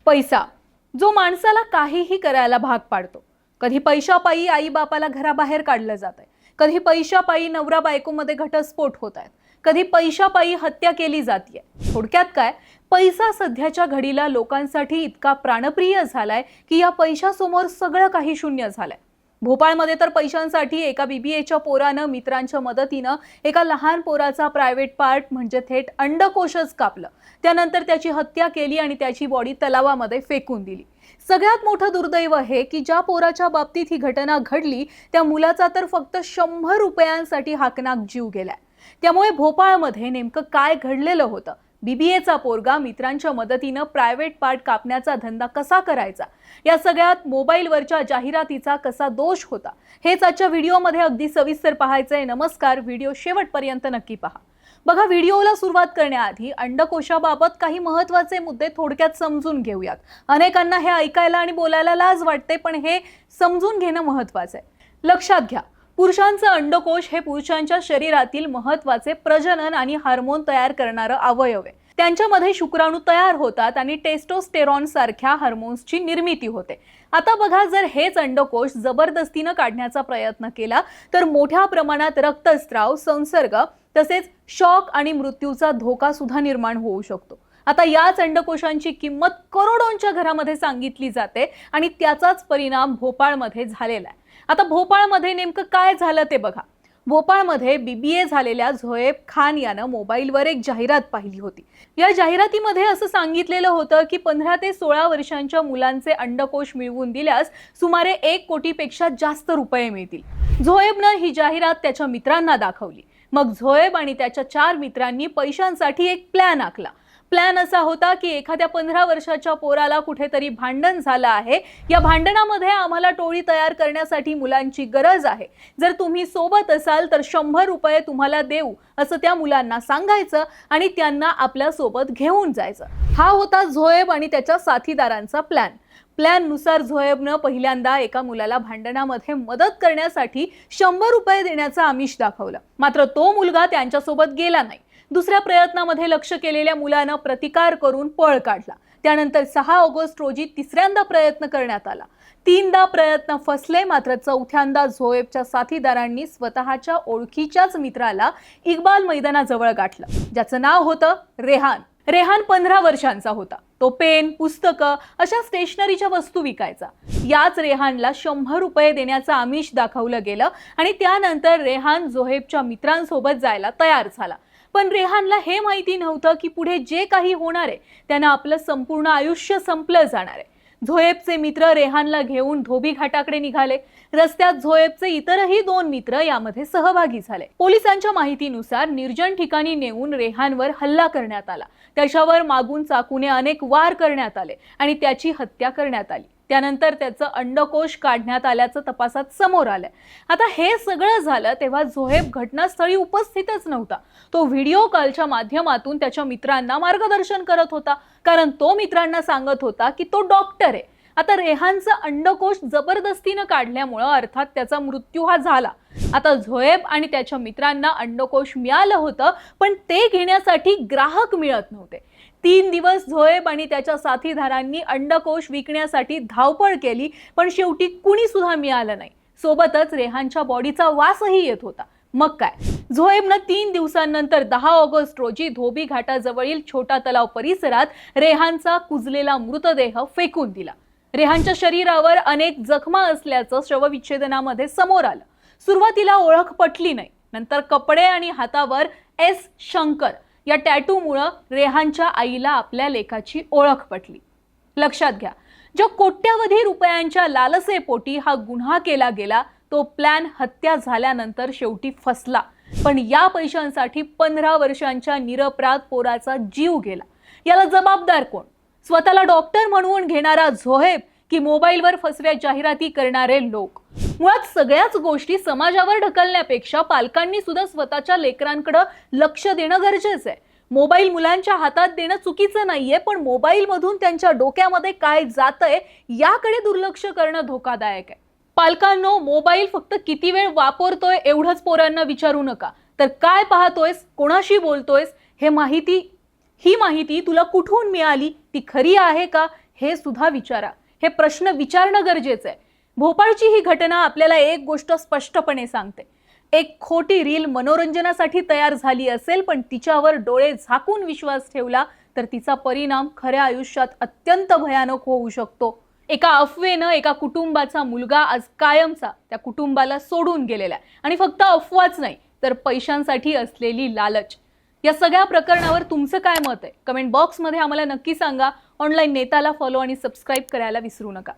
पैसा जो माणसाला काहीही करायला भाग पाडतो। कधी पैशापायी आई बापाला घराबाहेर काढलं जातंय, कधी पैशापायी नवरा बायकोमध्ये घटस्फोट होत आहेत, कधी पैशापायी हत्या केली जातीये। थोडक्यात काय, पैसा सध्याच्या घडीला लोकांसाठी इतका प्राणप्रिय झालाय की या पैशासमोर सगळं काही शून्य झालंय। भोपाळमध्ये तर पैशांसाठी एका बीबीएच्या पोरानं मित्रांच्या मदतीनं एका लहान पोराचा प्रायव्हेट पार्ट म्हणजे थेट अंडकोशच कापलं। त्यानंतर त्याची हत्या केली आणि त्याची बॉडी तलावामध्ये फेकून दिली। सगळ्यात मोठं दुर्दैव हे की ज्या पोराच्या बाबतीत ही घटना घडली त्या मुलाचा तर फक्त 100 रुपयांसाठी हाकनाक जीव गेलाय। त्यामुळे भोपाळमध्ये नेमकं काय घडलेलं होतं, बीबीएचा पोरगा मित्रांच्या मदतीनं प्रायव्हेट पार्ट कापण्याचा धंदा कसा करायचा, या सगळ्यात मोबाईलवरच्या जाहिरातीचा कसा दोष होता, हेच आजच्या व्हिडिओमध्ये अगदी सविस्तर पाहायचंय। नमस्कार, व्हिडिओ शेवटपर्यंत नक्की पहा। बघा, व्हिडिओला सुरुवात करण्याआधी अंडकोशाबाबत काही महत्त्वाचे मुद्दे थोडक्यात समजून घेऊयात। अनेकांना हे ऐकायला आणि बोलायला लाज वाटते, पण हे समजून घेणं महत्त्वाचं आहे। लक्षात घ्या, पुरुषांचं अंडकोश हे पुरुषांच्या शरीरातील महत्त्वाचे प्रजनन आणि हार्मोन तयार करणारं अवयव आहे। त्यांच्यामध्ये शुक्राणू तयार होतात आणि टेस्टोस्टेरॉन सारख्या हार्मोन्सची निर्मिती होते। आता बघा, जर हेच अंडकोश जबरदस्तीनं काढण्याचा प्रयत्न केला तर मोठ्या प्रमाणात रक्तस्राव, संसर्ग तसेच शॉक आणि मृत्यूचा धोका सुद्धा निर्माण होऊ शकतो। आता याच अंडकोशांची किंमत करोडोंच्या घरामध्ये सांगितली जाते आणि त्याचाच परिणाम भोपाळमध्ये झालेला आहे। आता भोपाळमध्ये नेमकं काय झालं ते बघा। भोपाळमध्ये बीबीए झालेल्या झोएब खान यानं मोबाईलवर एक जाहिरात पाहिली होती। या जाहिरातीमध्ये असं सांगितलेलं होतं की 15 ते 16 वर्षांच्या मुलांचे अंडकोश मिळवून दिल्यास सुमारे 1 कोटीपेक्षा जास्त रुपये मिळतील। झोएबनं ही जाहिरात त्याच्या मित्रांना दाखवली। मग झोएब आणि त्याच्या 4 मित्रांनी पैशांसाठी एक प्लॅन आखला। प्लॅन असा होता की एखाद्या 15 वर्षाच्या पोराला कुठेतरी भांडण झालं आहे, या भांडणामध्ये आम्हाला टोळी तयार करण्यासाठी मुलांची गरज आहे, जर तुम्ही सोबत असाल तर 100 रुपये तुम्हाला देऊ, असं त्या मुलांना सांगायचं आणि त्यांना आपल्या सोबत घेऊन जायचं। हा होता झोएब आणि त्याच्या साथीदारांचा प्लॅन नुसार झोएबनं पहिल्यांदा एका मुलाला भांडणामध्ये मदत करण्यासाठी 100 रुपये देण्याचं आमिष दाखवलं, मात्र तो मुलगा त्यांच्यासोबत गेला नाही। दुसऱ्या प्रयत्नामध्ये लक्ष केलेल्या मुलानं प्रतिकार करून पळ काढला। त्यानंतर 6 ऑगस्ट रोजी तिसऱ्यांदा प्रयत्न करण्यात आला। 3दा प्रयत्न फसले, मात्र चौथ्यांदा झोएबच्या साथीदारांनी स्वतःच्या ओळखीच्याच मित्राला इक्बाल मैदानाजवळ गाठलं, ज्याचं नाव होतं रेहान 15 वर्षांचा होता। तो पेन, पुस्तकं अशा स्टेशनरीच्या वस्तू विकायचा। याच रेहानला 100 रुपये देण्याचं आमिष दाखवलं गेलं आणि त्यानंतर रेहान झोएबच्या मित्रांसोबत जायला तयार झाला। पण रेहानला हे माहिती नव्हतं की पुढे जे काही होणार आहे त्यानं आपलं संपूर्ण आयुष्य संपलं जाणार आहे। झोएबचे मित्र रेहानला घेऊन धोबी घाटाकडे निघाले। रस्त्यात झोएबचे इतरही 2 मित्र यामध्ये सहभागी झाले। पोलिसांच्या माहितीनुसार निर्जन ठिकाणी नेऊन रेहानवर हल्ला करण्यात आला। त्याच्यावर मागून चाकूने अनेक वार करण्यात आले आणि त्याची हत्या करण्यात आली। त्यानंतर त्याचं अंडकोश काढण्यात आल्याचं तपासात समोर आलं। आता हे सगळं झालं तेव्हा झोएब घटनास्थळी उपस्थितच नव्हता। तो व्हिडिओ कॉलच्या माध्यमातून त्याच्या मित्रांना मार्गदर्शन करत होता, कारण तो मित्रांना सांगत होता की तो डॉक्टर आहे। आता रेहानचं अंडकोश जबरदस्तीनं काढल्यामुळं अर्थात त्याचा मृत्यू हा झाला। आता झोएब आणि त्याच्या मित्रांना अंडकोश मिळालं होतं, पण ते घेण्यासाठी ग्राहक मिळत नव्हते। 3 दिवस झोएब आणि त्याच्या साथीदारांनी अंडकोश विकण्यासाठी धावपळ केली, पण शेवटी कुणी सुद्धा मिळालं नाही। सोबतच रेहानच्या बॉडीचा वासही येत होता। मग काय, झोएबनं 3 दिवसांनंतर 10 ऑगस्ट रोजी धोबी घाटाजवळील छोटा तलाव परिसरात रेहानचा कुजलेला मृतदेह फेकून दिला। रेहानच्या शरीरावर अनेक जखमा असल्याचं शवविच्छेदनामध्ये समोर आलं। सुरुवातीला ओळख पटली नाही, नंतर कपडे आणि हातावर एस शंकर या टॅटूमुळे रेहानच्या आईला आपल्या लेकाची ओळख पटली। लक्षात घ्या, ज्या कोट्यावधी रुपयांच्या लालसेपोटी हा गुन्हा केला गेला तो प्लॅन हत्या झाल्यानंतर शेवटी फसला। पण या पैशांसाठी 15 वर्षांच्या निरपराध पोराचा जीव गेला। याला जबाबदार कोण? स्वतःला डॉक्टर म्हणून घेणारा झोएब की मोबाईलवर फसव्या जाहिराती करणारे लोक? मुळात सगळ्याच गोष्टी समाजावर ढकलण्यापेक्षा पालकांनी सुद्धा स्वतःच्या लेकरांकडे लक्ष देणं गरजेचं आहे। मोबाईल मुलांच्या हातात देणं चुकीचं नाहीये, पण मोबाईल मधून त्यांच्या डोक्यामध्ये काय जातंय याकडे दुर्लक्ष करणं धोकादायक आहे। पालकांनो, मोबाईल फक्त किती वेळ वापरतोय एवढंच पोरांना विचारू नका, तर काय पाहतोयस, कोणाशी बोलतोयस, ही माहिती तुला कुठून मिळाली, ती खरी आहे का, हे सुद्धा विचारा. हे प्रश्न विचारणं गरजेचं आहे. भोपाळची ही घटना आपल्याला एक गोष्ट स्पष्टपणे सांगते. एक खोटी रील मनोरंजनासाठी तयार झाली असेल, पण तिच्यावर डोळे झाकून विश्वास ठेवला तर तिचा परिणाम खऱ्या आयुष्यात अत्यंत भयानक होऊ शकतो. एका अफवेनं एका कुटुंबाचा मुलगा आज कायमचा त्या कुटुंबाला सोडून गेलेला आहे. आणि फक्त अफवाच नाही तर पैशांसाठी असलेली लालच. या सगळ्या प्रकरणावर तुमचं काय मत आहे? कमेंट बॉक्समध्ये आम्हाला नक्की सांगा. ऑनलाईन नेताला फॉलो आणि सबस्क्राईब करायला विसरू नका.